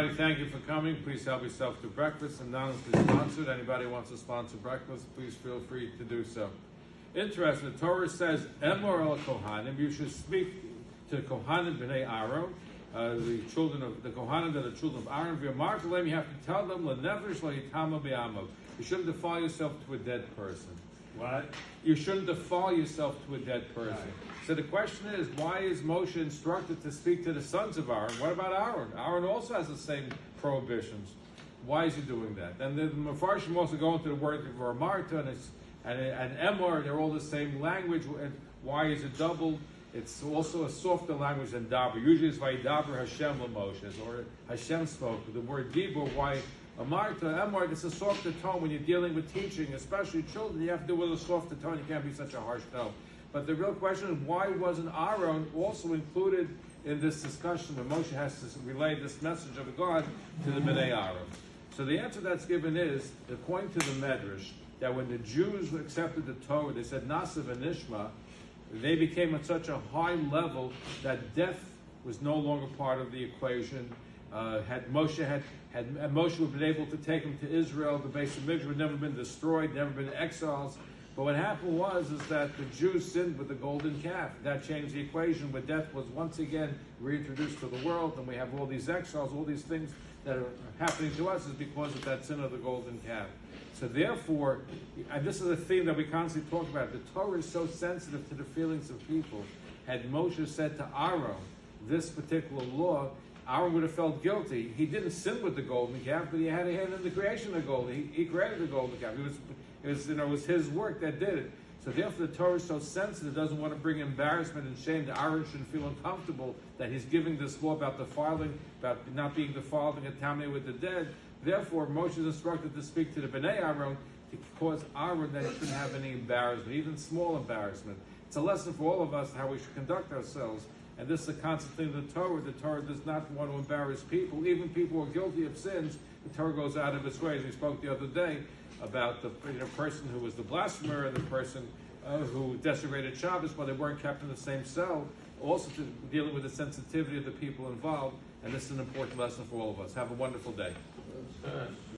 everybody, thank you for coming. Please help yourself to breakfast. And anonymously sponsored. Anybody wants to sponsor breakfast, please feel free to do so. Interesting, the Torah says, Emor el Kohanim, you should speak to the Kohanim b'nei Aaron, the children of the Kohanim that are children of Aaron. V'yamar to them, you have to tell them, L'nefesh lo yitama b'yamav. You shouldn't defile yourself to a dead person. What? You shouldn't defile yourself to a dead person. Right. So the question is, why is Moshe instructed to speak to the sons of Aaron? What about Aaron? Aaron also has the same prohibitions. Why is he doing that? And the Mefarshim also go into the word for Marta and Emor, they're all the same language. And why is it doubled? It's also a softer language than Dvar. Usually it's Vayidaber Hashem LaMoshe, or Hashem spoke. The word Dibur, why Amarta, Emor, it's a softer tone when you're dealing with teaching, especially children. You have to do it with a softer tone. You can't be such a harsh tone. But the real question is, why wasn't Aaron also included in this discussion when Moshe has to relay this message of God to the Bnei Aaron? So the answer that's given is, according to the Medrash, that when the Jews accepted the Torah, they said Nasiv and Nishma, they became at such a high level that death was no longer part of the equation. Moshe would have been able to take them to Israel, the base of Midrash would never been destroyed, never been exiles. But what happened was that the Jews sinned with the golden calf. That changed the equation, where death was once again reintroduced to the world, and we have all these exiles, all these things that are happening to us is because of that sin of the golden calf. So therefore, and this is a theme that we constantly talk about, the Torah is so sensitive to the feelings of people. Had Moshe said to Aaron this particular law, Aaron would have felt guilty. He didn't sin with the golden calf, but he had a hand in the creation of the golden. He created the golden calf. It was his work that did it. So therefore, the Torah is so sensitive, doesn't want to bring embarrassment and shame that Aaron shouldn't feel uncomfortable that he's giving this law about defiling, about not being defiled and contaminated with the dead. Therefore, Moshe is instructed to speak to the Bnei Aaron to cause Aaron that he shouldn't have any embarrassment, even small embarrassment. It's a lesson for all of us how we should conduct ourselves. And this is a constant thing of the Torah. The Torah does not want to embarrass people, even people who are guilty of sins. The Torah goes out of its way. As we spoke the other day about the person who was the blasphemer and the person who desecrated Shabbos, but they weren't kept in the same cell. Also dealing with the sensitivity of the people involved. And this is an important lesson for all of us. Have a wonderful day.